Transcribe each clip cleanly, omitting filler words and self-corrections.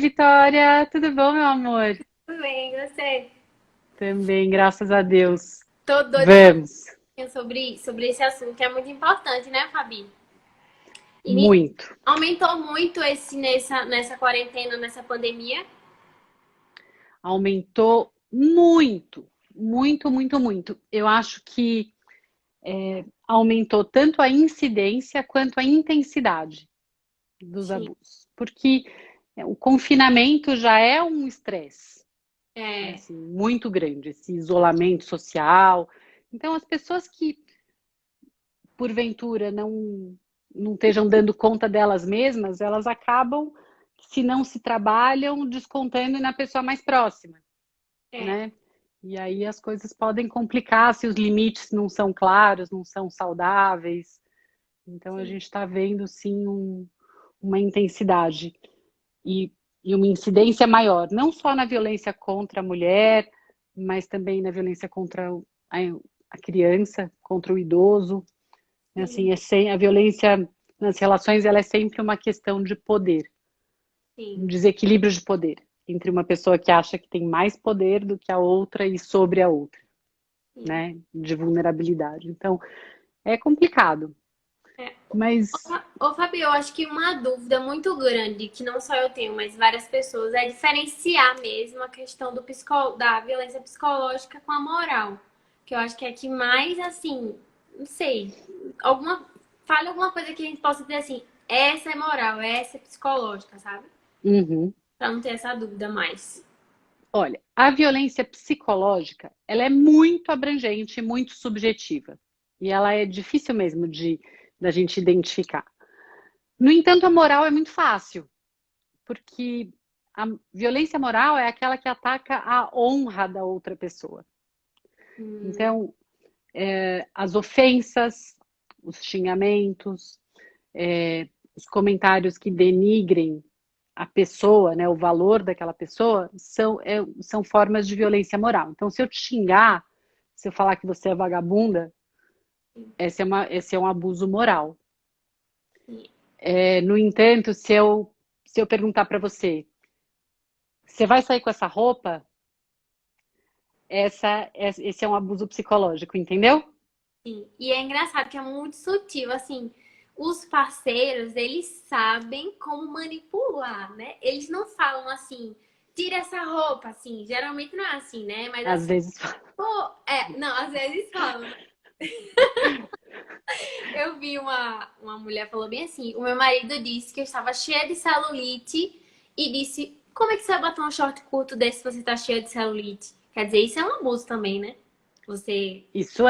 Vitória, tudo bom, meu amor? Tudo bem, e você? Também, graças a Deus. Tô doida pra Vamos, falar sobre esse assunto, que é muito importante, né, Fabi? E muito. aumentou muito nessa quarentena, nessa pandemia. Aumentou muito, muito, muito, muito. Eu acho que aumentou tanto a incidência quanto a intensidade dos Sim, abusos, porque o confinamento já é um estresse, é, assim, muito grande, esse isolamento social. Então, as pessoas que porventura não estejam dando conta delas mesmas, elas acabam, se não se trabalham, descontando na pessoa mais próxima, é, né? E aí as coisas podem complicar se os limites não são claros, não são saudáveis. Então a sim, gente está vendo sim uma intensidade e, e uma incidência maior, não só na violência contra a mulher, mas também na violência contra a criança, contra o idoso. sim, Assim, a violência nas relações ela é sempre uma questão de poder, sim, um desequilíbrio de poder entre uma pessoa que acha que tem mais poder do que a outra e sobre a outra, sim. né? De vulnerabilidade. Então, é complicado, É. mas Ô, Fabi, eu acho que uma dúvida muito grande, que não só eu tenho, mas várias pessoas, é diferenciar mesmo a questão da violência psicológica com a moral. Que eu acho que é que mais, assim, não sei, alguma, fale alguma coisa que a gente possa dizer assim, essa é moral, essa é psicológica, sabe? uhum. Pra não ter essa dúvida mais. Olha, a violência psicológica, ela é muito abrangente, muito subjetiva. E ela é difícil mesmo de da gente identificar. No entanto, a moral é muito fácil, porque a violência moral é aquela que ataca a honra da outra pessoa. Hum, Então, as ofensas, os xingamentos, os comentários que denigrem a pessoa, né, o valor daquela pessoa, são formas de violência moral. Então, se eu te xingar, se eu falar que você é vagabunda, esse é um abuso moral. sim. No entanto, se eu perguntar para você, você vai sair com essa roupa? Esse é um abuso psicológico, entendeu? Sim. E é engraçado que é muito sutil, assim, os parceiros, eles sabem como manipular, né? Eles não falam assim, tira essa roupa, assim, geralmente não é assim, né? Mas Às assim, vezes. pô, não, às vezes falam, né? Eu vi uma mulher falou bem assim, o meu marido disse que eu estava cheia de celulite e disse, como é que você vai botar um short curto desse se você tá cheia de celulite? Quer dizer, isso é um abuso também, né? Você, Isso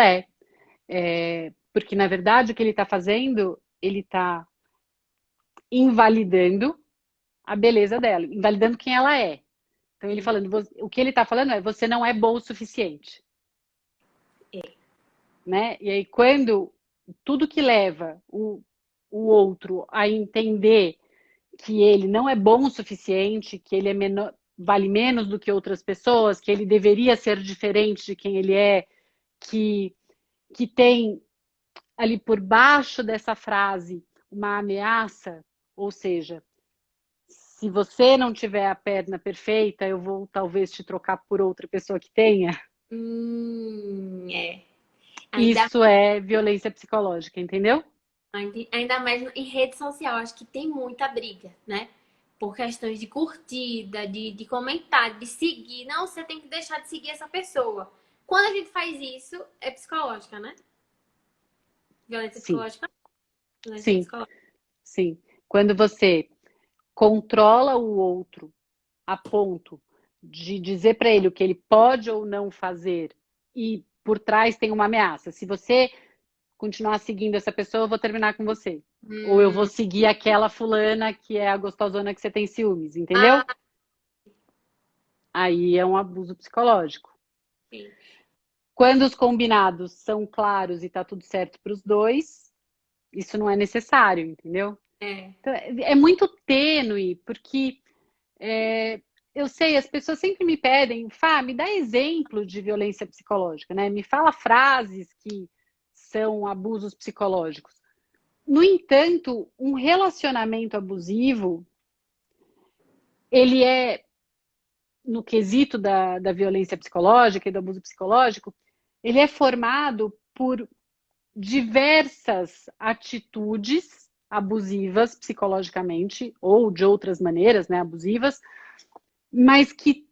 porque na verdade o que ele está fazendo, ele está invalidando a beleza dela, invalidando quem ela é. Então ele sim, falando, o que ele está falando é você não é bom o suficiente, né? E aí quando tudo que leva o outro a entender que ele não é bom o suficiente, que ele é menor, vale menos do que outras pessoas, que ele deveria ser diferente de quem ele é, que, que tem ali por baixo dessa frase uma ameaça, ou seja, se você não tiver a perna perfeita, eu vou talvez te trocar por outra pessoa que tenha. é. Ainda Isso é violência psicológica, entendeu? Ainda mais em rede social, acho que tem muita briga, né? Por questões de curtida, de comentário, de seguir. Não, você tem que deixar de seguir essa pessoa. Quando a gente faz isso, é psicológica, né? Violência Sim, psicológica, violência sim, psicológica. sim. Quando você controla o outro a ponto de dizer para ele o que ele pode ou não fazer e por trás tem uma ameaça. Se você continuar seguindo essa pessoa, eu vou terminar com você. Ou eu vou Hum, seguir aquela fulana que é a gostosona que você tem ciúmes, entendeu? ah, Aí é um abuso psicológico. sim. Quando os combinados são claros e tá tudo certo para os dois, isso não é necessário, entendeu? É. Então, é muito tênue, porque eu sei, as pessoas sempre me pedem, Fá, me dá exemplo de violência psicológica, né? Me fala frases que são abusos psicológicos. No entanto, um relacionamento abusivo, ele é, no quesito da violência psicológica e do abuso psicológico, ele é formado por diversas atitudes abusivas psicologicamente, ou de outras maneiras, né, abusivas, mas que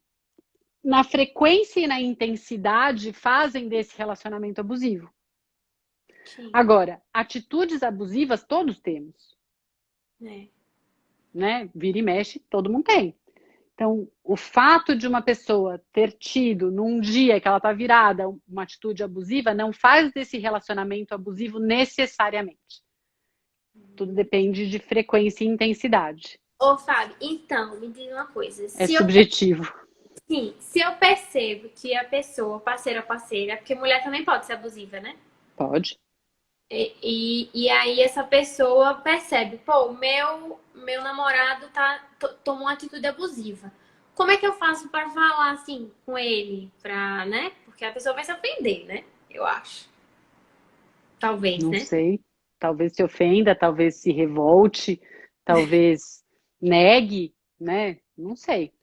na frequência e na intensidade fazem desse relacionamento abusivo. Sim. Agora, atitudes abusivas todos temos, né? Vira e mexe, todo mundo tem. Então, o fato de uma pessoa ter tido, num dia que ela está virada, uma atitude abusiva, não faz desse relacionamento abusivo necessariamente. Tudo depende de frequência e intensidade. Ô, Fábio, então, me diz uma coisa. É subjetivo. Sim, se eu percebo que a pessoa, parceira ou parceira, porque mulher também pode ser abusiva, né? Pode. E aí essa pessoa percebe, pô, meu namorado tomou uma atitude abusiva. Como é que eu faço para falar assim com ele? Né? Porque a pessoa vai se ofender, né? Eu acho. Talvez, Não né? sei. Talvez se ofenda, talvez se revolte, talvez negue, né? Não sei.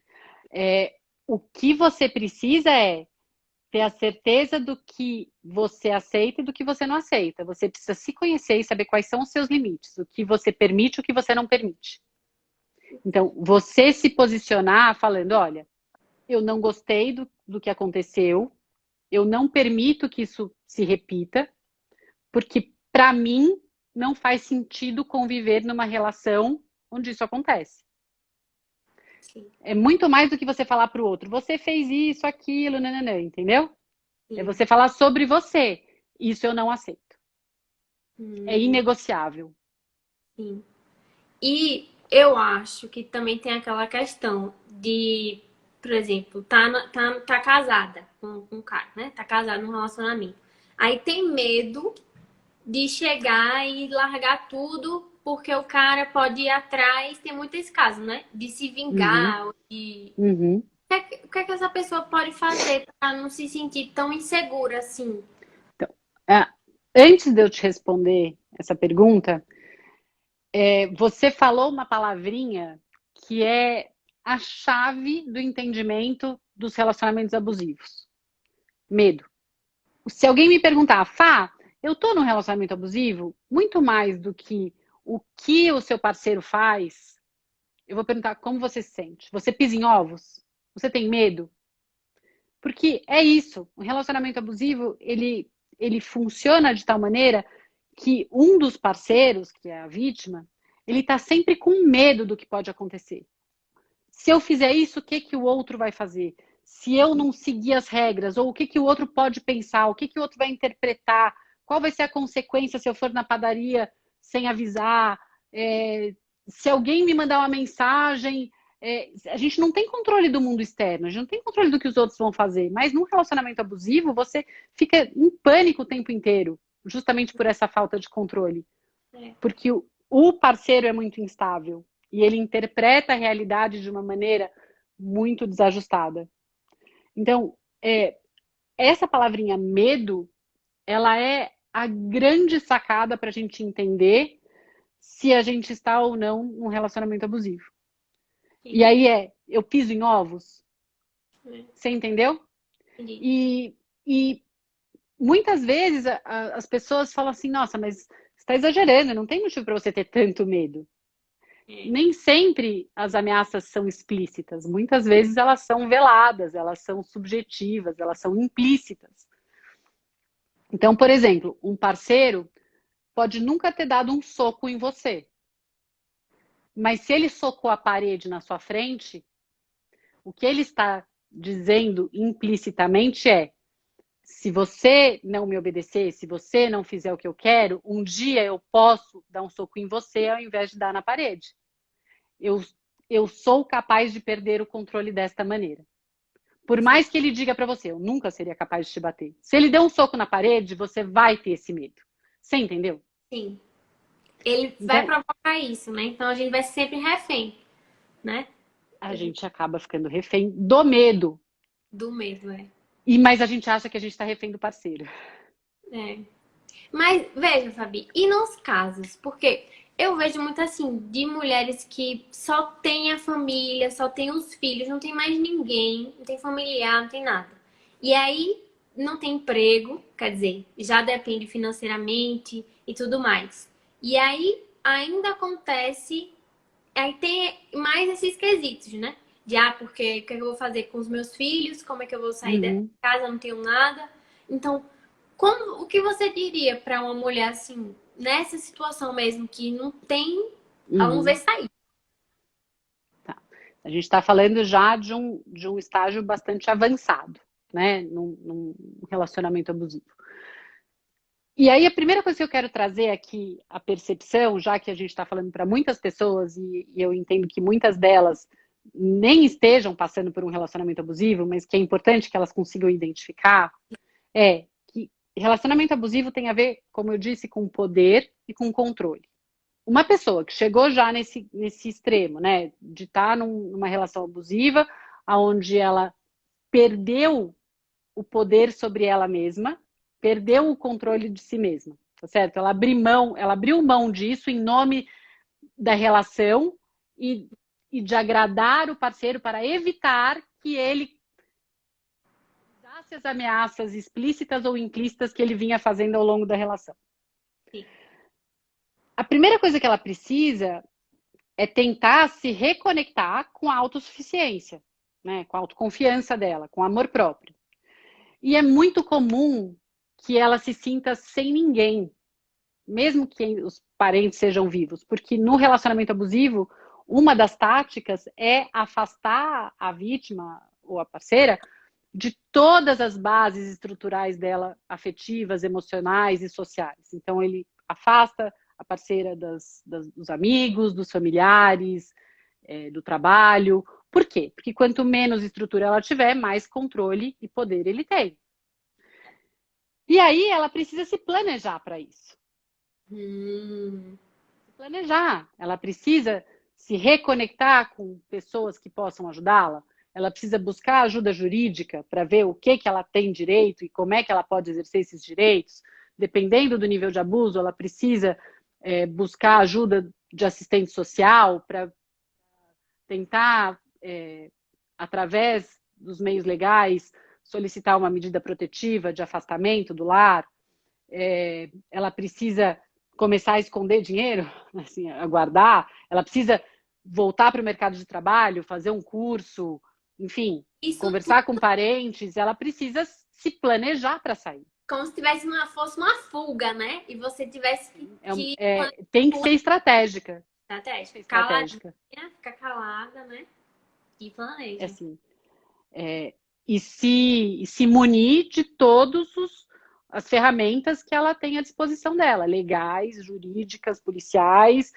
O que você precisa é ter a certeza do que você aceita e do que você não aceita. Você precisa se conhecer e saber quais são os seus limites, o que você permite e o que você não permite. Então, você se posicionar falando, olha, eu não gostei do que aconteceu, eu não permito que isso se repita, porque para mim não faz sentido conviver numa relação onde isso acontece. Sim, É muito mais do que você falar para o outro, você fez isso, aquilo, nananã, entendeu? É sim. você falar sobre você. Isso eu não aceito. É Hum, inegociável. sim. E eu acho que também tem aquela questão de, por exemplo, tá casada com um cara, né? Tá casada num relacionamento. Aí tem medo de chegar e largar tudo porque o cara pode ir atrás, tem muito esse caso, né? De se Uhum, vingar, ou de... uhum. O que é que essa pessoa pode fazer para não se sentir tão insegura assim? Então, ah, antes de eu te responder essa pergunta, você falou uma palavrinha que é a chave do entendimento dos relacionamentos abusivos. Medo. Se alguém me perguntar, Fá, eu tô num relacionamento abusivo, muito mais do que o seu parceiro faz, eu vou perguntar como você se sente. Você pisa em ovos? Você tem medo? Porque é isso, o relacionamento abusivo, ele funciona de tal maneira que um dos parceiros, que é a vítima, ele está sempre com medo do que pode acontecer. Se eu fizer isso, o que, que o outro vai fazer? Se eu não seguir as regras, ou o que, que o outro pode pensar, o que, que o outro vai interpretar, qual vai ser a consequência se eu for na padaria sem avisar, se alguém me mandar uma mensagem, a gente não tem controle do mundo externo, a gente não tem controle do que os outros vão fazer, mas num relacionamento abusivo, você fica em pânico o tempo inteiro, justamente por essa falta de controle. É, Porque o parceiro é muito instável e ele interpreta a realidade de uma maneira muito desajustada. Então, essa palavrinha medo, ela é a grande sacada para a gente entender se a gente está ou não num relacionamento abusivo. E sim, aí eu piso em ovos, é, você entendeu? entendi. E muitas vezes as pessoas falam assim, nossa, mas você está exagerando, não tem motivo para você ter tanto medo. É, Nem sempre as ameaças são explícitas, muitas vezes elas são veladas, elas são subjetivas, elas são implícitas. Então, por exemplo, um parceiro pode nunca ter dado um soco em você, mas se ele socou a parede na sua frente, o que ele está dizendo implicitamente é: se você não me obedecer, se você não fizer o que eu quero, um dia eu posso dar um soco em você ao invés de dar na parede. Eu, eu sou capaz de perder o controle desta maneira. Por sim, mais que ele diga para você, eu nunca seria capaz de te bater. Se ele der um soco na parede, você vai ter esse medo. Você entendeu? sim. Ele vai Então, provocar isso, né? Então a gente vai ser sempre refém, né? a gente acaba ficando refém do medo. Do medo, é. Mas a gente acha que a gente está refém do parceiro. É. Mas veja, Fabi, e nos casos? Porque Eu vejo muito assim, de mulheres que só têm a família, só têm os filhos, não tem mais ninguém, não tem familiar, não tem nada. E aí não tem emprego, quer dizer, já depende financeiramente e tudo mais. E aí ainda acontece, aí tem mais esses quesitos, né? De porque o que eu vou fazer com os meus filhos? Como é que eu vou sair da Uhum, casa? Não tenho nada. Então, como, o que você diria para uma mulher assim, nessa situação mesmo, que não tem aonde ver uhum. sair? Tá. A gente está falando já de um estágio bastante avançado, né? Num relacionamento abusivo. E aí, a primeira coisa que eu quero trazer aqui, a percepção, já que a gente está falando para muitas pessoas, e eu entendo que muitas delas nem estejam passando por um relacionamento abusivo, mas que é importante que elas consigam identificar, é que relacionamento abusivo tem a ver, como eu disse, com poder e com controle. Uma pessoa que chegou já nesse extremo, né, de estar numa relação abusiva, onde ela perdeu o poder sobre ela mesma, perdeu o controle de si mesma, tá certo? Ela abriu mão disso em nome da relação e, e de agradar o parceiro para evitar que ele usasse as ameaças explícitas ou implícitas que ele vinha fazendo ao longo da relação. Sim. A primeira coisa que ela precisa é tentar se reconectar com a autossuficiência, né? Com a autoconfiança dela, com o amor próprio. E é muito comum que ela se sinta sem ninguém, mesmo que os parentes sejam vivos, porque no relacionamento abusivo, uma das táticas é afastar a vítima ou a parceira de todas as bases estruturais dela, afetivas, emocionais e sociais. Então, ele afasta a parceira dos amigos, dos familiares, do trabalho. Por quê? Porque quanto menos estrutura ela tiver, mais controle e poder ele tem. E aí ela precisa se planejar para isso. Hum, Se planejar. Ela precisa se reconectar com pessoas que possam ajudá-la. Ela precisa buscar ajuda jurídica para ver o que ela tem direito e como é que ela pode exercer esses direitos. Dependendo do nível de abuso, ela precisa buscar ajuda de assistente social para tentar, através dos meios legais, solicitar uma medida protetiva de afastamento do lar. Ela precisa começar a esconder dinheiro, assim, a guardar. Ela precisa voltar para o mercado de trabalho, fazer um curso, enfim, isso tudo conversar com parentes. Ela precisa se planejar para sair. como se tivesse fosse uma fuga, né? E você tivesse que Tem que ser estratégica. estratégia, Ser caladinha, estratégica. ficar calada, né? E É planeja. assim, se munir de todas as ferramentas que ela tem à disposição dela, legais, jurídicas, policiais,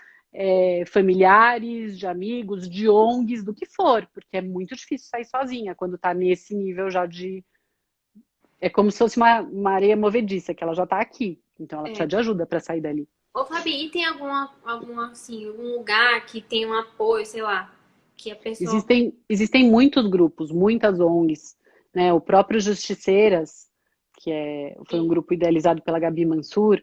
familiares, de amigos, de ONGs, do que for, porque é muito difícil sair sozinha quando está nesse nível já de. É como se fosse uma areia movediça, que ela já está aqui. Então ela precisa É. de ajuda para sair dali. Ô, Fabi, e tem assim, algum lugar que tem um apoio, sei lá, que a pessoa. Existem muitos grupos, muitas ONGs, né? O próprio Justiceiras, foi um grupo idealizado pela Gabi Mansur,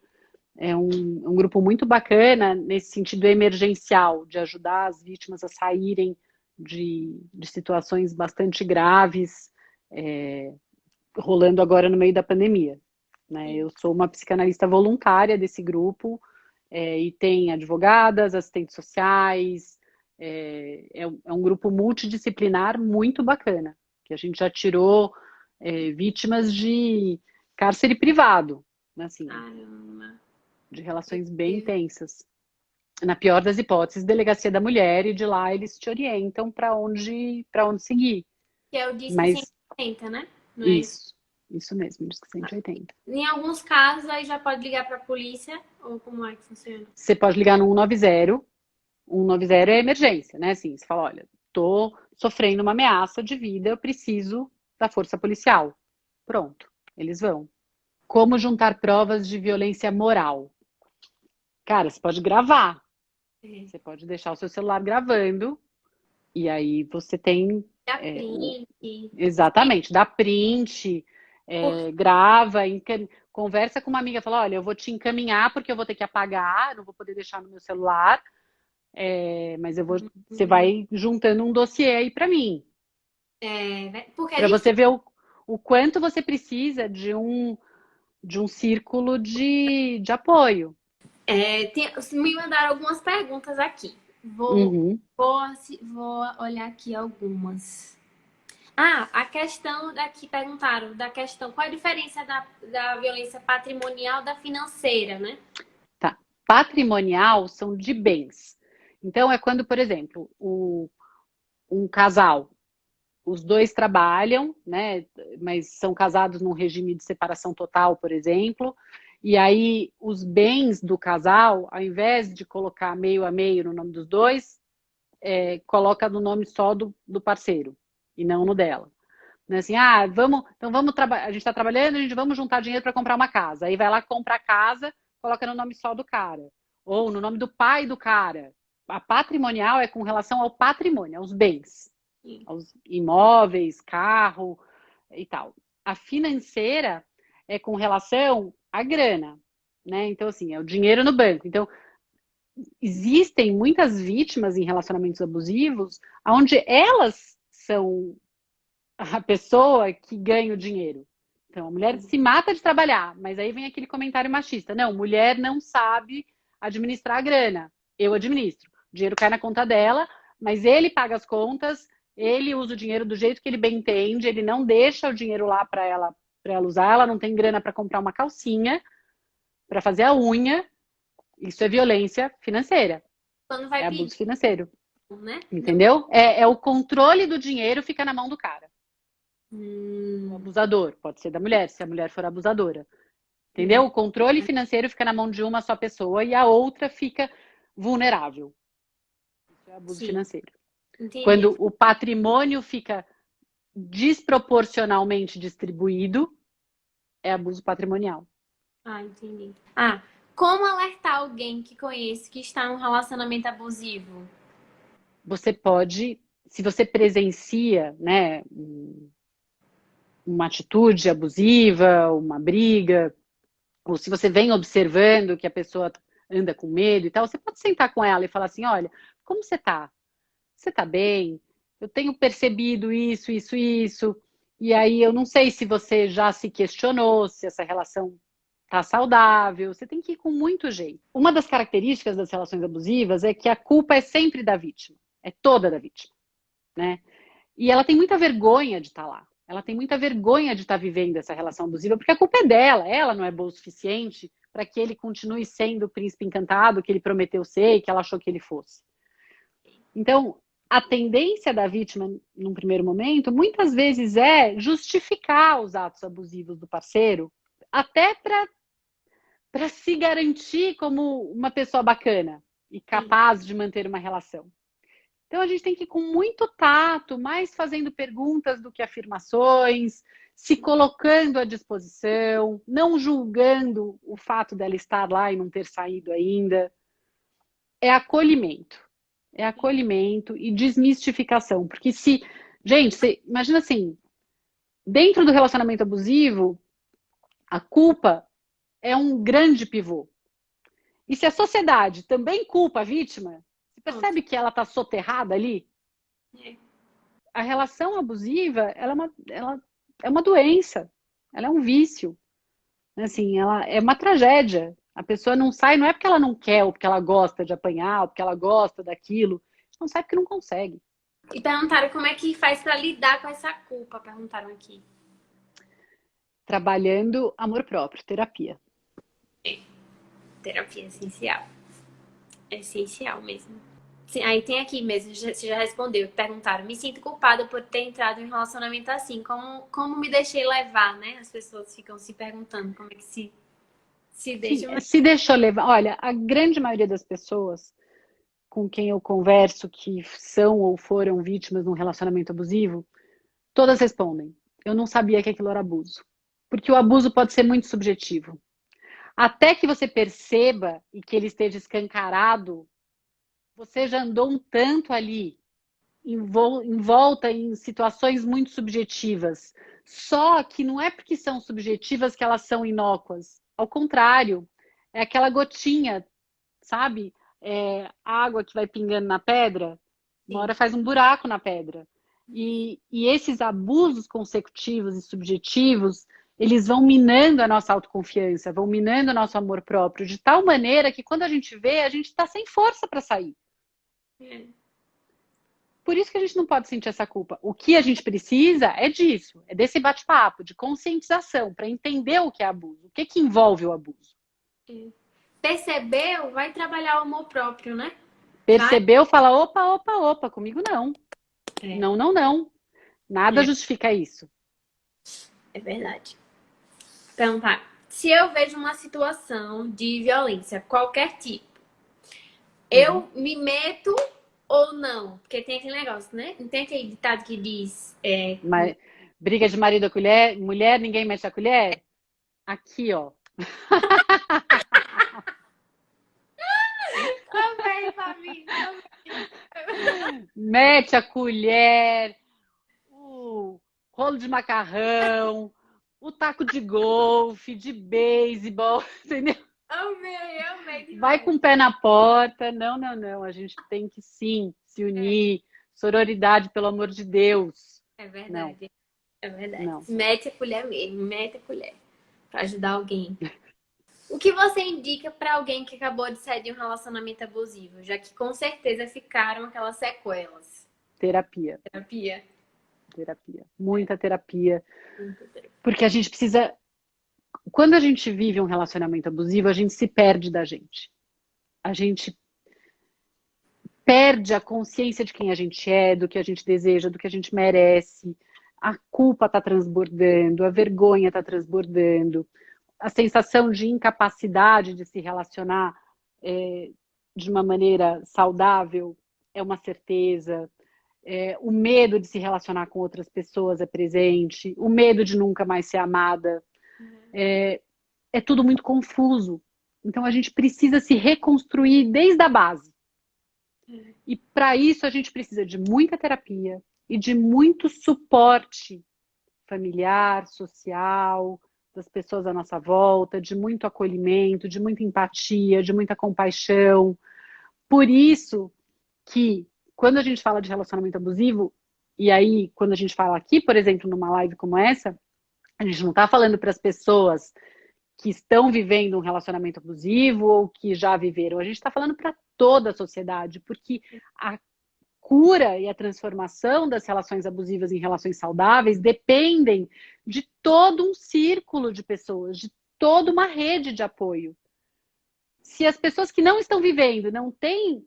um grupo muito bacana nesse sentido emergencial, de ajudar as vítimas a saírem de situações bastante graves, rolando agora no meio da pandemia. Né? Eu sou uma psicanalista voluntária desse grupo, e tem advogadas, assistentes sociais, é um grupo multidisciplinar muito bacana, que a gente já tirou vítimas de cárcere privado, né, assim, Caramba. de relações bem intensas. Na pior das hipóteses, delegacia da mulher, e de lá eles te orientam para onde seguir. Que é o Disque Mas 180, né? Não é isso? isso mesmo, diz que 180. Em alguns casos, aí já pode ligar para a polícia, ou como é que funciona? Você pode ligar no 190. 190 é emergência, né? Assim, você fala, olha, tô sofrendo uma ameaça de vida, eu preciso da força policial. Pronto, eles vão. Como juntar provas de violência moral? Cara, você pode gravar. É. Você pode deixar o seu celular gravando e aí você tem Dá print. exatamente, dá print, Porque grava, conversa com uma amiga, fala, olha, eu vou te encaminhar porque eu vou ter que apagar, não vou poder deixar no meu celular, mas você vai juntando um dossiê aí para mim, Porque é para você difícil. ver o quanto você precisa de um círculo de apoio. Me mandaram algumas perguntas aqui. Uhum. Vou olhar aqui algumas. Ah, a questão daqui perguntaram da questão, qual a diferença da violência patrimonial da financeira, né? Tá. Patrimonial são de bens. Então, é quando, por exemplo, um casal, os dois trabalham, né, mas são casados num regime de separação total, por exemplo, e aí os bens do casal, ao invés de colocar meio a meio no nome dos dois, coloca no nome só do parceiro e não no dela. Né, assim, vamos trabalhar, a gente está trabalhando, vamos juntar dinheiro para comprar uma casa. Aí vai lá, compra a casa, coloca no nome só do cara. Ou no nome do pai do cara. A patrimonial é com relação ao patrimônio, aos bens. Sim. Aos imóveis, carro e tal. A financeira é com relação à grana. Né? Então, assim, é o dinheiro no banco. Então, existem muitas vítimas em relacionamentos abusivos onde elas são a pessoa que ganha o dinheiro. Então, a mulher se mata de trabalhar, mas aí vem aquele comentário machista. Não, mulher não sabe administrar a grana. Eu administro. O dinheiro cai na conta dela, mas ele paga as contas, ele usa o dinheiro do jeito que ele bem entende, ele não deixa o dinheiro lá para ela usar, ela não tem grana para comprar uma calcinha, para fazer a unha. Isso é violência financeira. Quando vai É pedir, abuso financeiro. né? Entendeu? É o controle do dinheiro fica na mão do cara. O Hum, abusador, pode ser da mulher, se a mulher for abusadora. Entendeu? O controle financeiro fica na mão de uma só pessoa e a outra fica vulnerável. Isso é abuso sim, financeiro. entendi. Quando o patrimônio fica desproporcionalmente distribuído, é abuso patrimonial. Ah, entendi. Ah, como alertar alguém que conhece que está num relacionamento abusivo? Você pode, se você presencia, né, uma atitude abusiva, uma briga, ou se você vem observando que a pessoa anda com medo e tal, você pode sentar com ela e falar assim, olha, como você tá? Você tá bem? Eu tenho percebido isso, isso, isso. E aí eu não sei se você já se questionou se essa relação tá saudável. Você tem que ir com muito jeito. Uma das características das relações abusivas é que a culpa é sempre da vítima, é toda da vítima, né? E ela tem muita vergonha de estar lá. Ela tem muita vergonha de estar vivendo essa relação abusiva, porque a culpa é dela. Ela não é boa o suficiente para que ele continue sendo o príncipe encantado que ele prometeu ser e que ela achou que ele fosse. Então, a tendência da vítima, num primeiro momento, muitas vezes é justificar os atos abusivos do parceiro, até para se garantir como uma pessoa bacana e Sim. capaz de manter uma relação. Então a gente tem que ir com muito tato, mais fazendo perguntas do que afirmações, se colocando à disposição, não julgando o fato dela estar lá e não ter saído ainda. É acolhimento. É acolhimento e desmistificação. Porque se. Gente, você, imagina assim, dentro do relacionamento abusivo, a culpa é um grande pivô. E se a sociedade também culpa a vítima, você Pronto. percebe que ela está soterrada ali? É. A relação abusiva, ela é uma doença, ela é um vício, assim, ela é uma tragédia. A pessoa não sai, não é porque ela não quer, ou porque ela gosta de apanhar, ou porque ela gosta daquilo, não sai porque não consegue. E perguntaram como é que faz para lidar com essa culpa, perguntaram aqui. Trabalhando amor próprio, terapia. Terapia é essencial. É essencial mesmo. Sim, aí tem aqui mesmo, você já respondeu, perguntaram, me sinto culpada por ter entrado em um relacionamento assim, como me deixei levar, né? As pessoas ficam se perguntando como é que se deixa, mas Se deixou levar, olha, a grande maioria das pessoas com quem eu converso que são ou foram vítimas de um relacionamento abusivo, todas respondem. Eu não sabia que aquilo era abuso. Porque o abuso pode ser muito subjetivo. Até que você perceba e que ele esteja escancarado, você já andou um tanto ali, em volta em situações muito subjetivas. Só que não é porque são subjetivas que elas são inócuas. Ao contrário, é aquela gotinha, sabe? Água que vai pingando na pedra, uma Sim. hora faz um buraco na pedra. E esses abusos consecutivos e subjetivos, eles vão minando a nossa autoconfiança, vão minando o nosso amor próprio, de tal maneira que quando a gente vê, a gente está sem força para sair. É. Por isso que a gente não pode sentir essa culpa. O que a gente precisa é disso, é desse bate-papo, de conscientização, para entender o que é abuso, o que que envolve o abuso. É. Percebeu? Vai trabalhar o amor próprio, né? Vai. Percebeu, fala, opa, opa, opa, comigo não. É, Não, não, não. Nada é, justifica isso. é verdade. Então tá. Se eu vejo uma situação de violência, qualquer tipo, Uhum. eu me meto ou não? Porque tem aquele negócio, né? Não tem aquele ditado que diz. Mas, briga de marido a colher, mulher, ninguém mexe a colher? Aqui, ó. Também, família. Mete a colher, o rolo de macarrão, o taco de golfe, de beisebol, entendeu? Amei, amei Vai demais. com o pé na porta. Não, não, não. A gente tem que sim se É, unir. Sororidade, pelo amor de Deus. é Não, verdade. É verdade. não. Mete a colher mesmo, mete a colher. Pra ajudar alguém. O que você indica pra alguém que acabou de sair de um relacionamento abusivo? Já que com certeza ficaram aquelas sequelas. Terapia, Terapia. terapia. Muita terapia. Porque a gente precisa. Quando a gente vive um relacionamento abusivo, a gente se perde da gente. A gente perde a consciência de quem a gente é, do que a gente deseja, do que a gente merece. A culpa está transbordando, a vergonha está transbordando, a sensação de incapacidade de se relacionar de uma maneira saudável é uma certeza. O medo de se relacionar com outras pessoas é presente, o medo de nunca mais ser amada. É tudo muito confuso. Então a gente precisa se reconstruir desde a base. E para isso a gente precisa de muita terapia e de muito suporte familiar, social, das pessoas à nossa volta, de muito acolhimento, de muita empatia, de muita compaixão. Por isso que quando a gente fala de relacionamento abusivo, e aí quando a gente fala aqui, por exemplo, numa live como essa, a gente não está falando para as pessoas que estão vivendo um relacionamento abusivo ou que já viveram, a gente está falando para toda a sociedade, porque a cura e a transformação das relações abusivas em relações saudáveis dependem de todo um círculo de pessoas, de toda uma rede de apoio. Se as pessoas que não estão vivendo não têm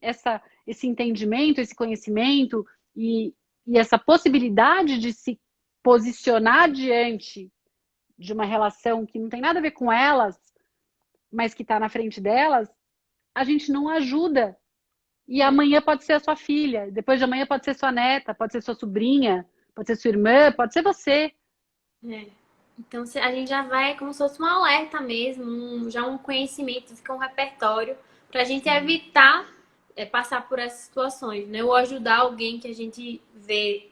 esse entendimento, esse conhecimento e essa possibilidade de se posicionar diante de uma relação que não tem nada a ver com elas, mas que está na frente delas, a gente não ajuda. E amanhã pode ser a sua filha, depois de amanhã pode ser sua neta, pode ser sua sobrinha, pode ser sua irmã, pode ser você. É. Então a gente já vai como se fosse um alerta mesmo, já um conhecimento, fica um repertório para a gente evitar passar por essas situações, né? Ou ajudar alguém que a gente vê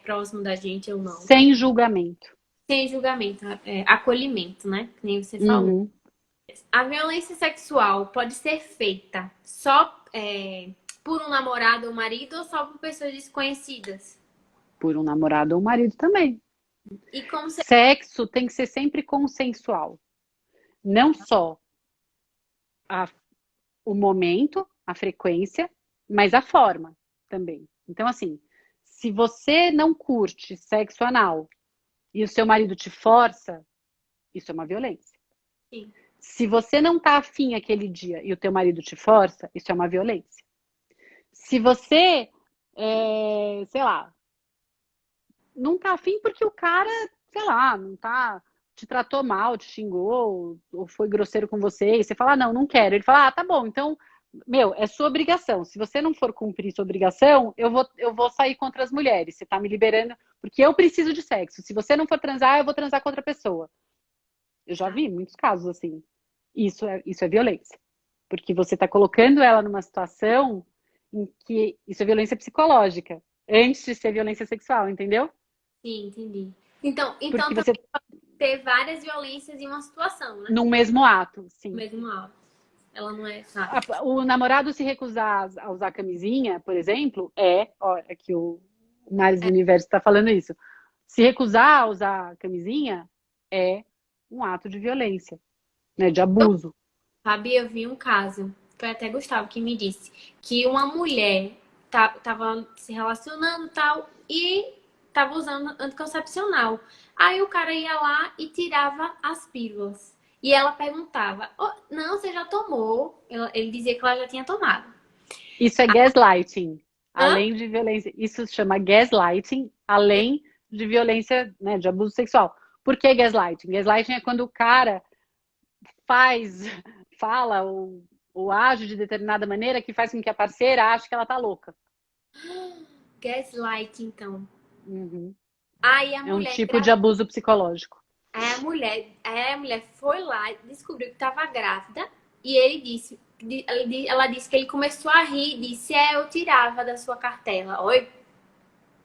próximo da gente ou não. Sem julgamento. Sem julgamento, acolhimento, né? Que nem você falou. Uhum. A violência sexual pode ser feita só por um namorado ou marido ou só por pessoas desconhecidas? Por um namorado ou um marido também. E como você... Sexo tem que ser sempre consensual. Não só o momento, a frequência, mas a forma também. Então, assim, se você não curte sexo anal e o seu marido te força, isso é uma violência. Sim. Se você não tá afim aquele dia e o teu marido te força, isso é uma violência. Se você, sei lá, não tá afim porque o cara, sei lá, não tá, te tratou mal, te xingou, ou foi grosseiro com você, e você fala, não, não quero. Ele fala, tá bom, então, meu, é sua obrigação. Se você não for cumprir sua obrigação, eu vou sair com outras mulheres. Você tá me liberando, porque eu preciso de sexo. Se você não for transar, eu vou transar com outra pessoa. Eu já vi muitos casos assim. Isso é violência. Porque você está colocando ela numa situação em que isso é violência psicológica, antes de ser violência sexual, entendeu? Sim, entendi. Então Porque também você, ter várias violências em uma situação, né? num mesmo ato, No sim. mesmo alvo. Ela não é. Tá. O namorado se recusar a usar camisinha, por exemplo, olha que o Mares do Universo está falando isso. Se recusar a usar camisinha é um ato de violência, né, de abuso. Sabe, eu vi um caso, foi até Gustavo que me disse, que uma mulher tava se relacionando e tal, e tava usando anticoncepcional. Aí o cara ia lá e tirava as pílulas. E ela perguntava, "Oh, não, você já tomou?" Ele dizia que ela já tinha tomado. Isso é gaslighting, Hã? além de violência. Isso se chama gaslighting, além de violência, né, de abuso sexual. Por que gaslighting? Gaslighting é quando o cara faz, fala ou age de determinada maneira que faz com que a parceira ache que ela tá louca. Gaslight, então. Uhum. Aí a É um mulher tipo de abuso psicológico. Aí a mulher foi lá, descobriu que estava grávida e ele disse, ela disse que ele começou a rir, disse, eu tirava da sua cartela. Oi,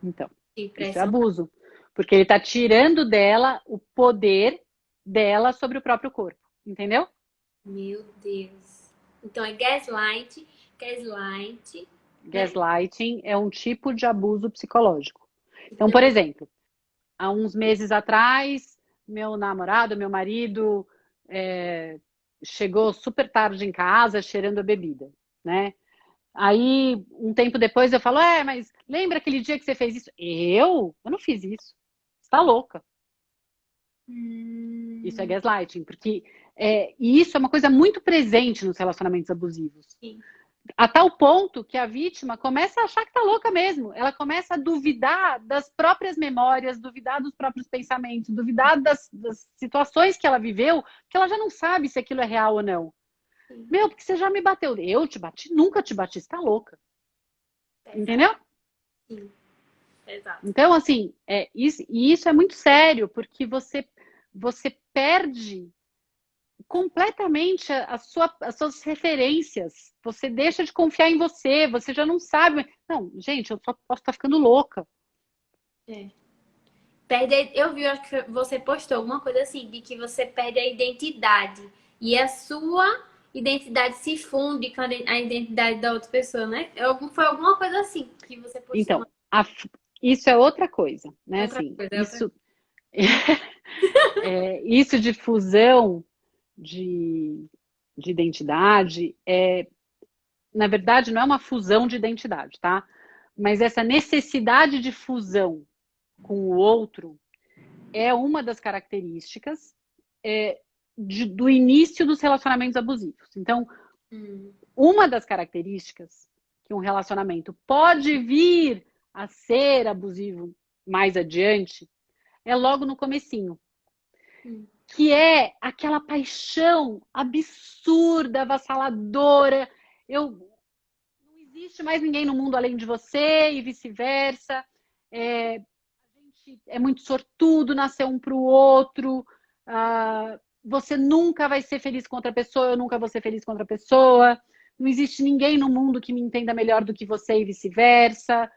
Então, que isso é impressão. abuso. Porque ele está tirando dela o poder dela sobre o próprio corpo. Entendeu? Meu Deus. Então é gaslight, né? Gaslighting é um tipo de abuso psicológico. Então, por Então, exemplo, há uns meses atrás, meu namorado, meu marido, chegou super tarde em casa, cheirando a bebida, né? Aí, um tempo depois, eu falo, mas lembra aquele dia que você fez isso? Eu não fiz isso. Você tá louca. Isso é hum, gaslighting, porque e isso é uma coisa muito presente nos relacionamentos abusivos. sim. A tal ponto que a vítima começa a achar que tá louca mesmo. Ela começa a duvidar das próprias memórias, duvidar dos próprios pensamentos, duvidar das situações que ela viveu, que ela já não sabe se aquilo é real ou não. Sim. Meu, porque você já me bateu. Eu te bati? Nunca te bati, você tá louca. Pesado. Entendeu? Sim, pesado. Então, assim, isso é muito sério, porque você perde completamente as suas referências. Você deixa de confiar em você, você já não sabe. Não, gente, eu só posso estar ficando louca. É. Eu vi, acho que você postou alguma coisa assim, de que você perde a identidade. E a sua identidade se funde com a identidade da outra pessoa, né? Foi alguma coisa assim que você postou. Então, isso é outra coisa, É né? outra Assim, coisa, é outra. isso de fusão de, de identidade na verdade, não é uma fusão de identidade, tá? Mas essa necessidade de fusão com o outro é uma das características do início dos relacionamentos abusivos. Então, Hum, uma das características que um relacionamento pode vir a ser abusivo mais adiante é logo no comecinho, hum, que é aquela paixão absurda, avassaladora. Não existe mais ninguém no mundo além de você e vice-versa. A gente é muito sortudo, nasceu um para o outro. Você nunca vai ser feliz com outra pessoa, eu nunca vou ser feliz com outra pessoa. Não existe ninguém no mundo que me entenda melhor do que você e vice-versa.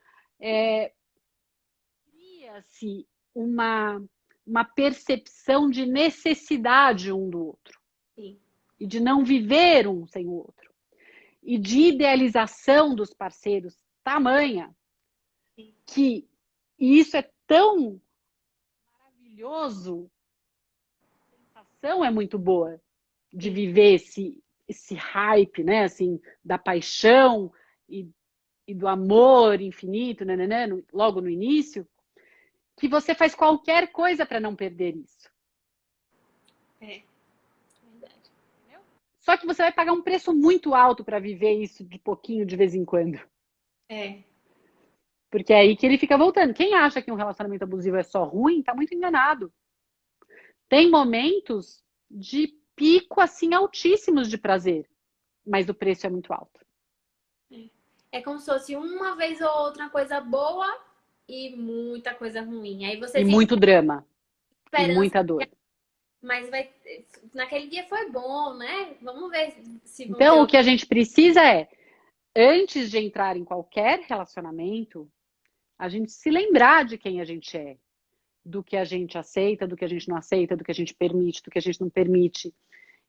Cria-se uma percepção de necessidade um do outro sim, e de não viver um sem o outro. E de idealização dos parceiros tamanha sim. que isso é tão maravilhoso, a sensação é muito boa de Sim. viver esse hype, né, assim, da paixão e do amor infinito, né, logo no início, que você faz qualquer coisa para não perder isso. É, verdade. Só que você vai pagar um preço muito alto para viver isso de pouquinho de vez em quando. É, Porque é aí que ele fica voltando. Quem acha que um relacionamento abusivo é só ruim, tá muito enganado. Tem momentos de pico assim altíssimos de prazer, mas o preço é muito alto. é como se fosse uma vez ou outra coisa boa e muita coisa ruim. Aí você E fica muito drama, e esperando, muita dor. mas naquele dia foi bom, né? Vamos ver se vão ter Então, o outro. que a gente precisa antes de entrar em qualquer relacionamento, a gente se lembrar de quem a gente é, do que a gente aceita, do que a gente não aceita, do que a gente permite, do que a gente não permite,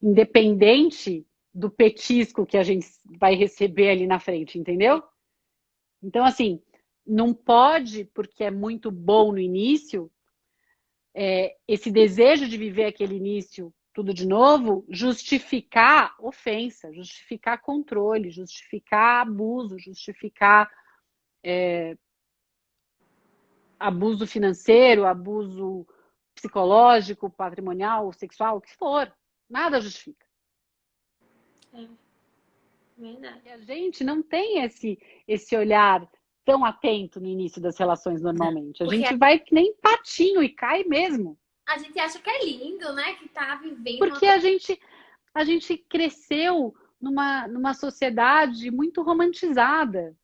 independente do petisco que a gente vai receber ali na frente, entendeu? Então, assim, não pode, porque é muito bom no início, esse desejo de viver aquele início tudo de novo, justificar ofensa, justificar controle, justificar abuso, justificar abuso financeiro, abuso psicológico, patrimonial, sexual, o que for. Nada justifica. É verdade. E a gente não tem esse olhar tão atento no início das relações normalmente. A Porque gente vai que nem patinho e cai mesmo. a gente acha que é lindo, né? Que tá vivendo uma... Porque a gente cresceu numa sociedade muito romantizada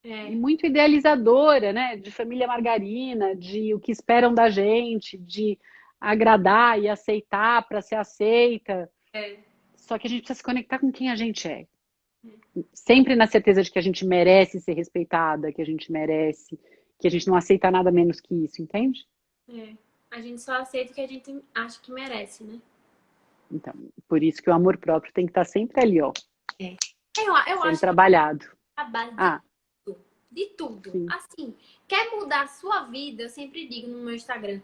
e muito idealizadora, né? De família margarina, de o que esperam da gente, de agradar e aceitar para ser aceita. É. Só que a gente precisa se conectar com quem a gente é. Sempre na certeza de que a gente merece ser respeitada, que a gente merece, que a gente não aceita nada menos que isso, entende? É. A gente só aceita o que a gente acha que merece, né? Então, por isso que o amor próprio tem que estar sempre ali, ó. É. Eu Sendo acho trabalhado. que é a base Ah, de tudo. sim. Assim, quer mudar a sua vida? Eu sempre digo no meu Instagram,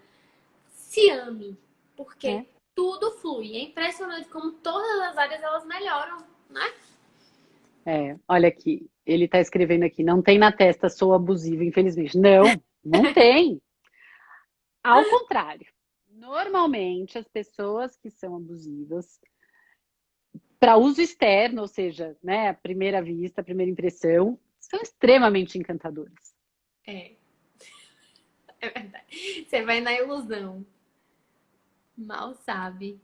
se ame. Porque tudo flui. É impressionante como todas as áreas elas melhoram, né? Olha aqui, ele está escrevendo aqui, não tem na testa, sou abusivo, infelizmente. Não, não tem. Ao contrário, normalmente as pessoas que são abusivas, para uso externo, ou seja, né, a primeira vista, a primeira impressão, são extremamente encantadoras. É. É verdade. Você vai na ilusão. Mal sabe.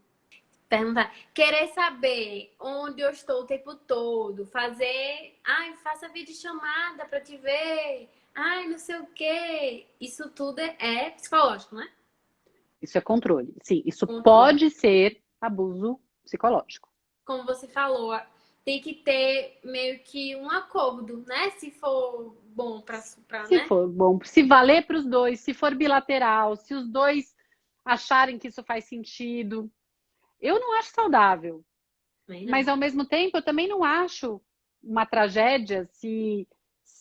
Perguntar. Querer saber onde eu estou o tempo todo. Fazer. Ai, faça videochamada pra te ver. Ai, não sei o quê. Isso tudo é psicológico, né? Isso é controle. Sim, isso Controle. pode ser abuso psicológico. Como você falou, tem que ter meio que um acordo, né? Se for bom Se né? for bom, se valer para os dois, se for bilateral, se os dois acharem que isso faz sentido. Eu não acho saudável, mas ao mesmo tempo eu também não acho uma tragédia se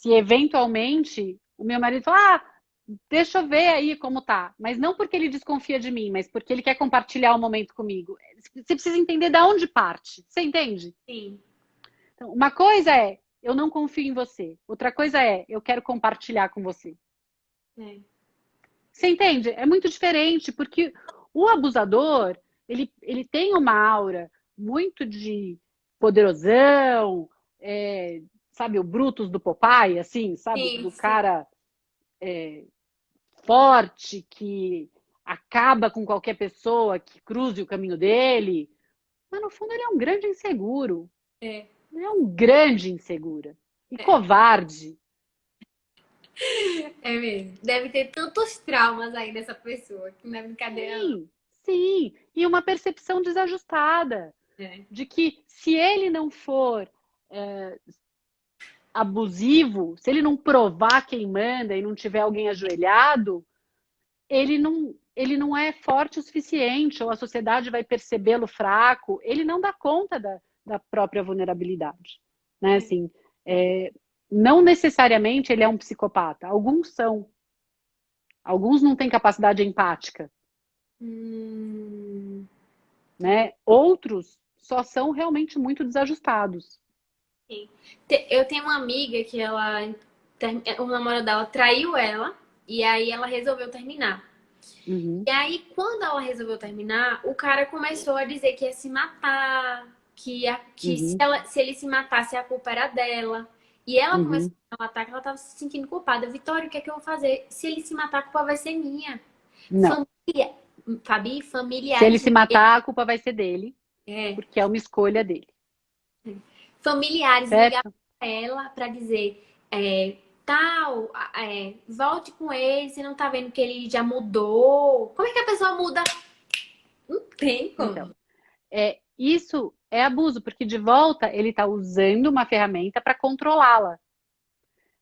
eventualmente o meu marido falar, deixa eu ver aí como tá, mas não porque ele desconfia de mim, mas porque ele quer compartilhar o momento comigo. Você precisa entender de onde parte, você entende? Sim. Então, uma coisa é eu não confio em você, outra coisa é eu quero compartilhar com você. É. Você entende? É muito diferente, porque o abusador, ele tem uma aura muito de poderosão, sabe, o Brutus do Popeye, assim, sabe? Sim, Do sim. cara forte que acaba com qualquer pessoa que cruze o caminho dele. Mas no fundo ele é um grande inseguro. É. Ele é um grande insegura. E É. covarde. É mesmo. Deve ter tantos traumas aí dessa pessoa, que não é brincadeira, não. Sim, sim. E uma percepção desajustada. É. De que se ele não for abusivo, se ele não provar quem manda e não tiver alguém ajoelhado, ele não é forte o suficiente, ou a sociedade vai percebê-lo fraco, ele não dá conta da própria vulnerabilidade. Né? Assim, não necessariamente ele é um psicopata, alguns são. Alguns não têm capacidade empática. Né? Outros só são realmente muito desajustados. Sim. Eu tenho uma amiga que o namorado dela traiu ela e aí ela resolveu terminar. Uhum, E aí, quando ela resolveu terminar, o cara começou a dizer que ia se matar, que uhum, se ele se matasse, a culpa era dela. E ela começou uhum. a matar que ela estava se sentindo culpada. Vitória, o que é que eu vou fazer? Se ele se matar, a culpa vai ser minha. Não. Família, Fabi, Se ele familiares, se matar, a culpa vai ser dele, é, porque é uma escolha dele. familiares ligavam Certo? pra ela para dizer tal, volte com ele, você não tá vendo que ele já mudou. Como é que a pessoa muda? Não tem Então, como. isso é abuso, porque de volta ele está usando uma ferramenta para controlá-la.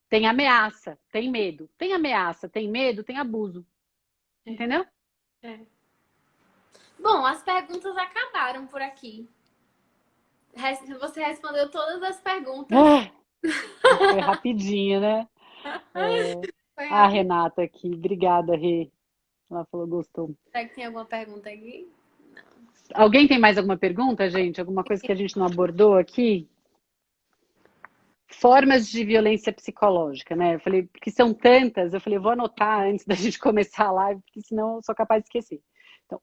Tem ameaça, tem medo. Tem ameaça, tem medo, tem abuso. Entendeu? É. Bom, as perguntas acabaram por aqui. Você respondeu todas as perguntas. Ah, foi rapidinho, né? Foi A rápido. Renata aqui, obrigada, Rê. Ela falou, gostou. Será que tem alguma pergunta aqui? Alguém tem mais alguma pergunta, gente? Alguma coisa que a gente não abordou aqui? Formas de violência psicológica, né? Eu falei, porque são tantas, eu falei, vou anotar antes da gente começar a live, porque senão eu sou capaz de esquecer. Então,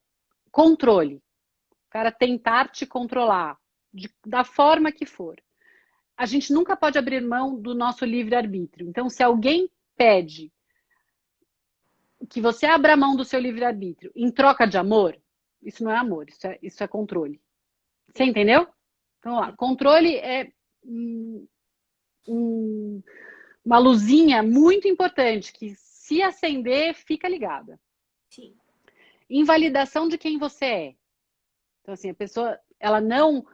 controle. O cara tentar te controlar, da forma que for. A gente nunca pode abrir mão do nosso livre-arbítrio. Então, se alguém pede que você abra mão do seu livre-arbítrio em troca de amor, isso não é amor, isso é controle. Você entendeu? Então, lá, controle é uma luzinha muito importante que, se acender, fica ligada. Sim. Invalidação de quem você é. Então, assim, a pessoa, ela não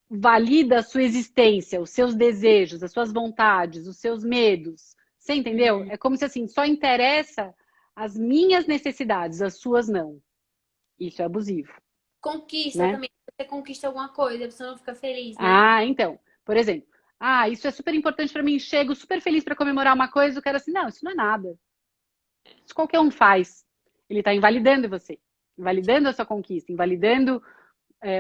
valida a sua existência, os seus desejos, as suas vontades, os seus medos. Você entendeu? É como se, assim, só interessa as minhas necessidades, as suas não. Isso é abusivo, Conquista né? também. Você conquista alguma coisa, a pessoa não fica feliz, né? Ah, então, por exemplo, isso é super importante para mim, chego super feliz para comemorar uma coisa, o cara assim, não, isso não é nada. Isso qualquer um faz. Ele está invalidando você, invalidando a sua conquista, invalidando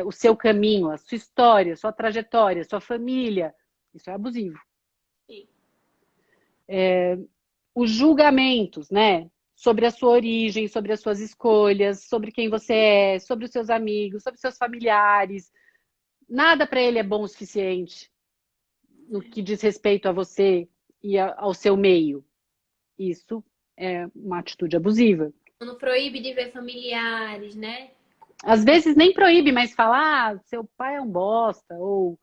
o seu caminho, a sua história, a sua trajetória, a sua família. Isso é abusivo. Sim. Os julgamentos, né? Sobre a sua origem, sobre as suas escolhas, sobre quem você é, sobre os seus amigos, sobre os seus familiares. Nada para ele é bom o suficiente no que diz respeito a você e ao seu meio. Isso é uma atitude abusiva. Não proíbe de ver familiares, né? Às vezes nem proíbe, mas fala, seu pai é um bosta, ou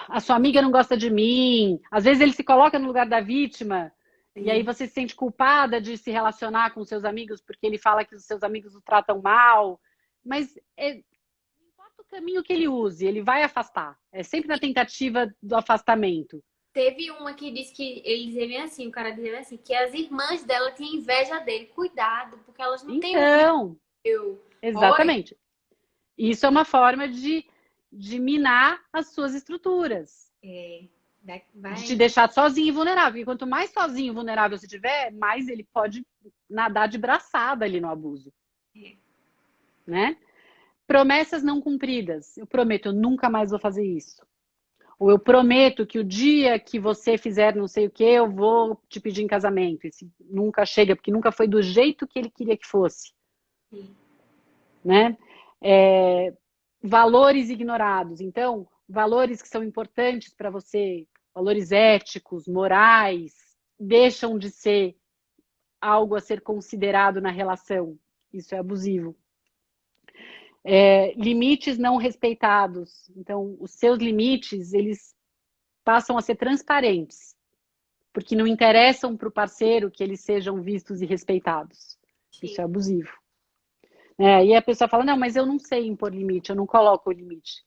a sua amiga não gosta de mim. Às vezes ele se coloca no lugar da vítima, e aí Sim. você se sente culpada de se relacionar com seus amigos porque ele fala que os seus amigos o tratam mal. Mas não importa o caminho que ele use, ele vai afastar. É sempre na tentativa do afastamento. Teve uma que disse que ele dizia bem assim, o cara dizia bem assim, que as irmãs dela tinham inveja dele. Cuidado, porque elas não têm muito. Então, Olha, exatamente. Isso é uma forma de minar as suas estruturas. De te vai. deixar sozinho e vulnerável. E quanto mais sozinho e vulnerável você tiver, mais ele pode nadar de braçada ali no abuso. Né? Promessas não cumpridas. Eu prometo, eu nunca mais vou fazer isso. Ou eu prometo que o dia que você fizer não sei o que, eu vou te pedir em casamento. Esse nunca chega, porque nunca foi do jeito que ele queria que fosse. Sim. Né? Valores ignorados. Então, valores que são importantes para você, valores éticos, morais, deixam de ser algo a ser considerado na relação. Isso é abusivo. Limites não respeitados. Então, os seus limites, eles passam a ser transparentes, porque não interessam para o parceiro que eles sejam vistos e respeitados. Isso é Sim. abusivo. E a pessoa fala, não, mas eu não sei impor limite, eu não coloco o limite.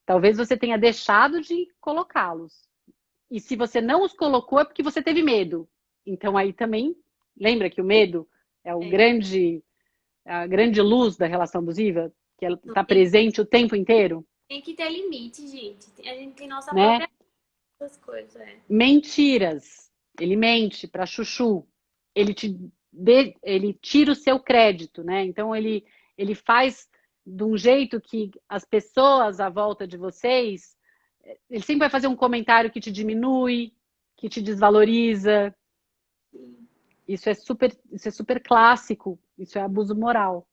Talvez você tenha deixado de colocá-los. E se você não os colocou, é porque você teve medo. Então aí também, lembra que o medo é a grande luz da relação abusiva, que ela está presente o tempo inteiro, Tem que ter limite, gente. A gente tem nossa né? própria essas coisas, Mentiras. Ele mente para chuchu. Ele tira o seu crédito, né? Então ele faz de um jeito que as pessoas à volta de vocês, ele sempre vai fazer um comentário que te diminui, que te desvaloriza. Isso é super clássico. Isso é abuso moral,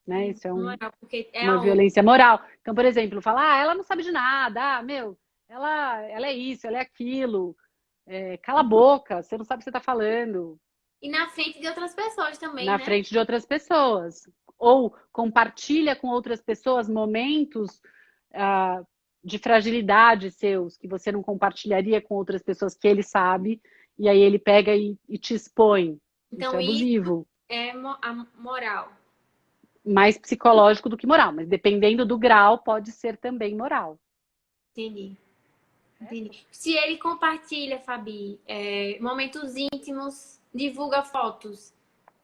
né? Isso é moral, porque é uma aonde violência moral. Então, por exemplo, falar, ela não sabe de nada, ela é isso, ela é aquilo. Cala a boca, você não sabe o que você está falando. e na frente de outras pessoas também, Na né? frente de outras pessoas. Ou compartilha com outras pessoas momentos de fragilidade seus, que você não compartilharia com outras pessoas que ele sabe, e aí ele pega e te expõe. Isso é Então isso abusivo. é a moral. Mais psicológico do que moral, mas dependendo do grau, pode ser também moral. Entendi. Entendi. Se ele compartilha, Fabi, momentos íntimos, divulga fotos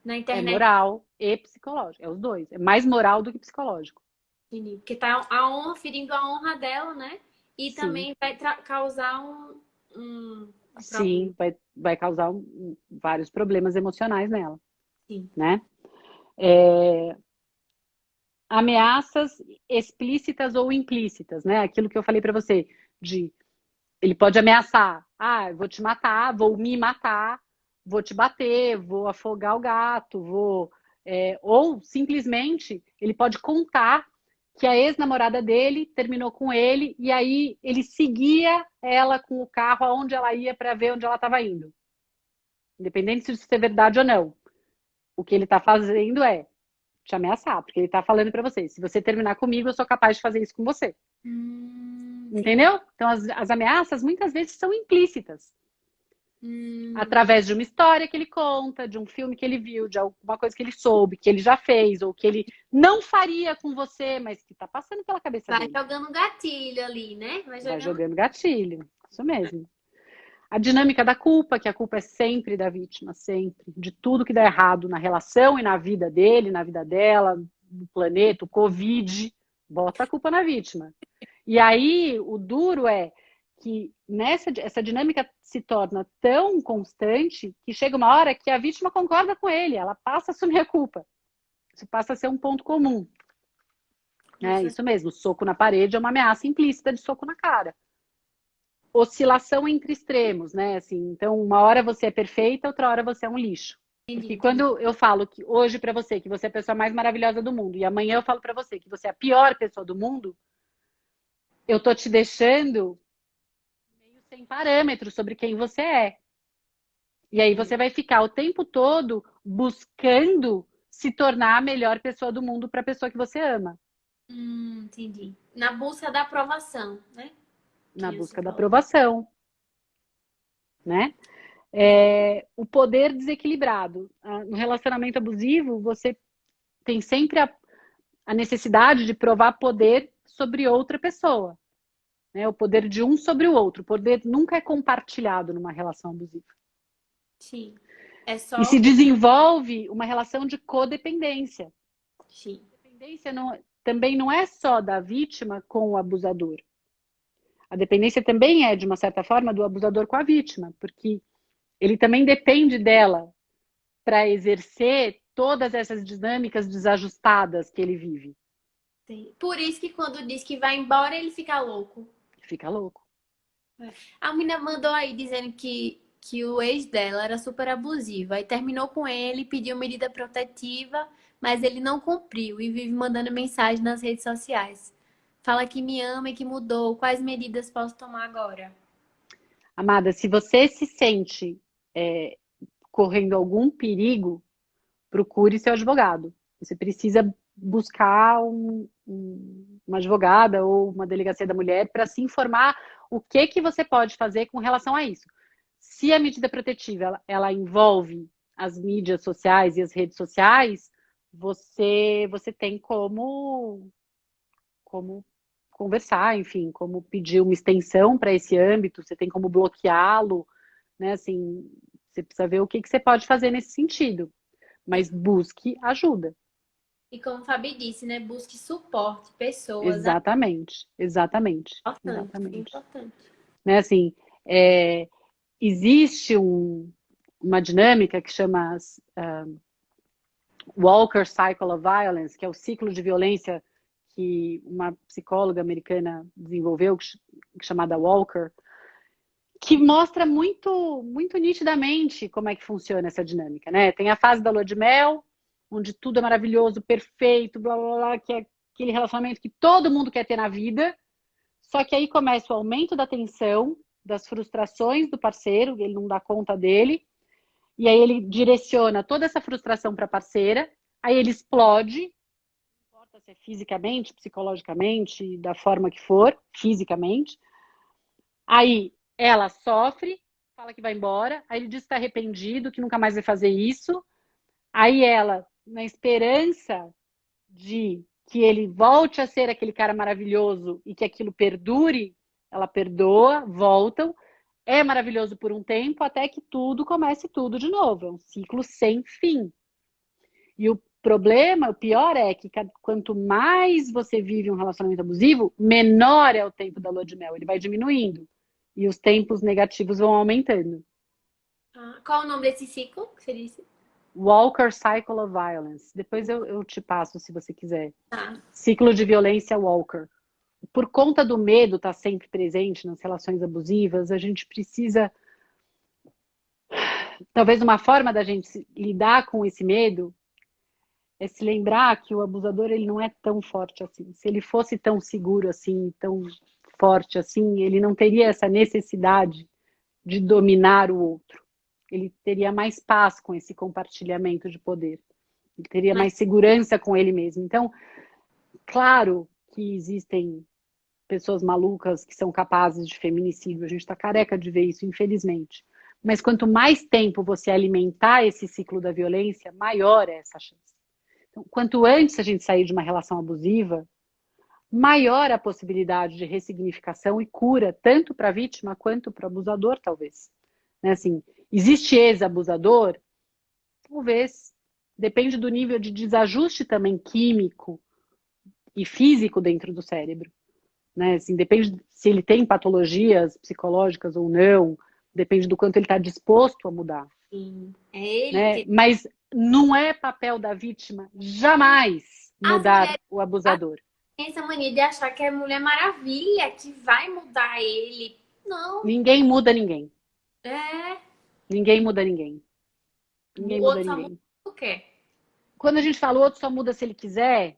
na É internet, moral e psicológico, é os dois. É mais moral do que psicológico. entendi. Porque tá a honra, ferindo a honra dela, né? E Sim, também vai causar um problema. sim, vai causar vários problemas emocionais nela, Sim. né? Ameaças explícitas ou implícitas, né? Aquilo que eu falei para você, de ele pode ameaçar, eu vou te matar, vou me matar, vou te bater, vou afogar o gato, ou simplesmente ele pode contar que a ex-namorada dele terminou com ele e aí ele seguia ela com o carro aonde ela ia para ver onde ela estava indo, independente se isso é verdade ou não. O que ele está fazendo é te ameaçar, porque ele está falando para você: se você terminar comigo, eu sou capaz de fazer isso com você. Entendi. Entendeu? Então, as ameaças muitas vezes são implícitas. Hum, Através de uma história que ele conta, de um filme que ele viu, de alguma coisa que ele soube, que ele já fez, ou que ele não faria com você, mas que está passando pela cabeça vai dele. jogando gatilho ali, né? Vai Vai jogando. jogando gatilho. Isso mesmo. A dinâmica da culpa, que a culpa é sempre da vítima, sempre. De tudo que dá errado na relação e na vida dele, na vida dela, no planeta, o Covid, bota a culpa na vítima. E aí, o duro é que essa dinâmica se torna tão constante que chega uma hora que a vítima concorda com ele, ela passa a assumir a culpa. Isso passa a ser um ponto comum. É Nossa, isso mesmo, soco na parede é uma ameaça implícita de soco na cara. Oscilação entre extremos, né? Assim, então, uma hora você é perfeita, outra hora você é um lixo. entendi, Porque entendi. quando eu falo que hoje para você que você é a pessoa mais maravilhosa do mundo e amanhã eu falo para você que você é a pior pessoa do mundo, eu tô te deixando meio sem parâmetro sobre quem você é. E aí você vai ficar o tempo todo buscando se tornar a melhor pessoa do mundo para a pessoa que você ama, Entendi. Na busca da aprovação, né? na Que você busca da falou. aprovação, né? O poder desequilibrado. No relacionamento abusivo, você tem sempre a necessidade de provar poder sobre outra pessoa, né? O poder de um sobre o outro. O poder nunca é compartilhado numa relação abusiva. Sim. É E só se o que. desenvolve uma relação de codependência. Sim. Dependência também não é só da vítima com o abusador. A dependência também é, de uma certa forma, do abusador com a vítima, porque ele também depende dela para exercer todas essas dinâmicas desajustadas que ele vive. Tem. Por isso que quando diz que vai embora, ele fica louco. Fica louco. A menina mandou aí dizendo que o ex dela era super abusivo. Aí terminou com ele, pediu medida protetiva, mas ele não cumpriu e vive mandando mensagem nas redes sociais. Fala que me ama e que mudou. Quais medidas posso tomar agora? Amada, se você se sente correndo algum perigo, procure seu advogado. Você precisa buscar uma advogada ou uma delegacia da mulher para se informar o que você pode fazer com relação a isso. Se a medida protetiva ela envolve as mídias sociais e as redes sociais, você tem como conversar, enfim, como pedir uma extensão para esse âmbito, você tem como bloqueá-lo, né? Assim, você precisa ver o que você pode fazer nesse sentido, É. mas busque ajuda. E como o Fabi disse, né? Busque suporte, pessoas. É Exatamente, exatamente, importante, é exatamente. importante. Né? Assim, é, existe uma dinâmica que chama Walker Cycle of Violence, que é o ciclo de violência que uma psicóloga americana desenvolveu, chamada Walker, que mostra muito nitidamente como é que funciona essa dinâmica, né? Tem a fase da lua de mel, onde tudo é maravilhoso, perfeito, blá blá blá, que é aquele relacionamento que todo mundo quer ter na vida. Só que aí começa o aumento da tensão, das frustrações do parceiro, ele não dá conta dele, e aí ele direciona toda essa frustração para a parceira, aí ele explode, não importa se é fisicamente, psicologicamente, da forma que for, fisicamente. Aí ela sofre, fala que vai embora, aí ele diz que está arrependido, que nunca mais vai fazer isso. Aí ela, na esperança de que ele volte a ser aquele cara maravilhoso e que aquilo perdure, ela perdoa, voltam, é maravilhoso por um tempo, até que tudo comece tudo de novo. É um ciclo sem fim. E o problema, o pior é que quanto mais você vive um relacionamento abusivo, menor é o tempo da lua de mel. Ele vai diminuindo. E os tempos negativos vão aumentando. Qual o nome desse ciclo que você disse? Walker Cycle of Violence. Depois eu te passo, se você quiser. Tá. Ciclo de violência Walker. Por conta do medo estar sempre presente nas relações abusivas, a gente precisa... Talvez uma forma da gente lidar com esse medo é se lembrar que o abusador ele não é tão forte assim. Se ele fosse tão seguro assim, tão forte assim, ele não teria essa necessidade de dominar o outro. Ele teria mais paz com esse compartilhamento de poder. Ele teria mais segurança com ele mesmo. Então, claro que existem pessoas malucas que são capazes de feminicídio. A gente está careca de ver isso, infelizmente. Mas quanto mais tempo você alimentar esse ciclo da violência, maior é essa chance. Então, quanto antes a gente sair de uma relação abusiva, maior a possibilidade de ressignificação e cura, tanto para a vítima quanto para o abusador, talvez. Né? Assim, existe ex-abusador? Talvez. Depende do nível de desajuste também químico e físico dentro do cérebro. Né? Assim, depende se ele tem patologias psicológicas ou não, depende do quanto ele está disposto a mudar. Sim. É ele Né? que... Mas não é papel da vítima jamais mudar o abusador. Tem essa mania de achar que é Mulher Maravilha, que vai mudar ele. Não. Ninguém muda ninguém. É. Ninguém muda ninguém. Ninguém O muda outro só ninguém. muda o quê? Quando a gente fala o outro só muda se ele quiser,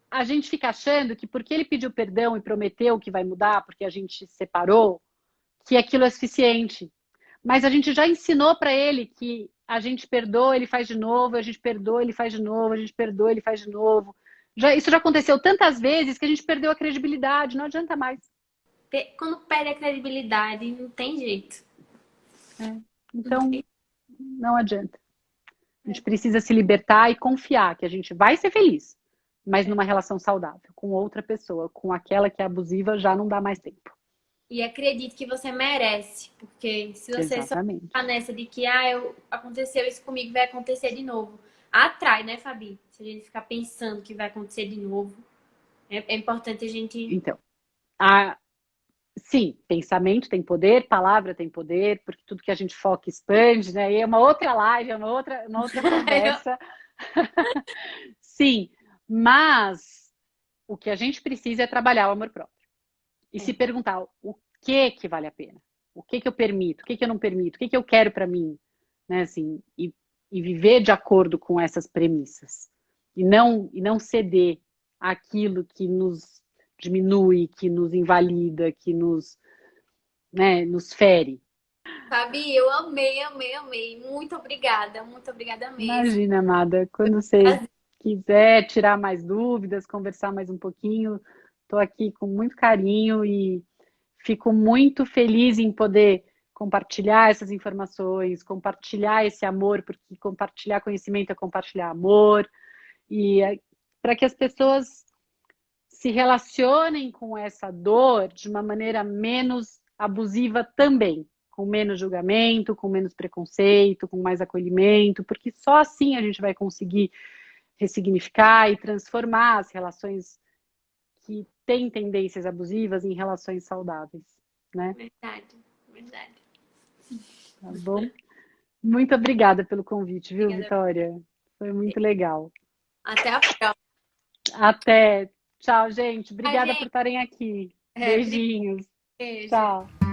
a gente fica achando que porque ele pediu perdão e prometeu que vai mudar, porque a gente se separou, que aquilo é suficiente. Mas a gente já ensinou para ele que a gente perdoa, ele faz de novo, a gente perdoa, ele faz de novo, a gente perdoa, ele faz de novo. Isso já aconteceu tantas vezes que a gente perdeu a credibilidade, não adianta mais. Quando perde a credibilidade, não tem jeito. Então, não adianta. A gente precisa se libertar e confiar que a gente vai ser feliz, mas numa relação saudável, com outra pessoa, com aquela que é abusiva, já não dá mais tempo. E acredite que você merece, porque se você Exatamente. só ficar nessa de que aconteceu isso comigo, vai acontecer de novo. Atrai, né, Fabi? Se a gente ficar pensando que vai acontecer de novo, é importante a gente... Então, sim, pensamento tem poder, palavra tem poder, porque tudo que a gente foca expande, né? E é uma outra live, é uma outra conversa. Sim, mas o que a gente precisa é trabalhar o amor próprio. E se perguntar o que vale a pena? O que eu permito? O que eu não permito? O que eu quero para mim? Né? Assim, e viver de acordo com essas premissas. E não ceder àquilo que nos diminui, que nos invalida, que nos fere. Fabi, eu amei. Muito obrigada mesmo. Imagina, amada, quando você quiser tirar mais dúvidas, conversar mais um pouquinho, estou aqui com muito carinho e fico muito feliz em poder compartilhar essas informações, compartilhar esse amor, porque compartilhar conhecimento é compartilhar amor, e para que as pessoas se relacionem com essa dor de uma maneira menos abusiva também, com menos julgamento, com menos preconceito, com mais acolhimento, porque só assim a gente vai conseguir ressignificar e transformar as relações que têm tendências abusivas em relações saudáveis, né? Verdade. Tá bom? Muito obrigada pelo convite, viu, Vitória? Foi muito legal. Até a próxima. Até. Tchau, gente. Obrigada por estarem aqui. Beijinhos. Beijo. Tchau.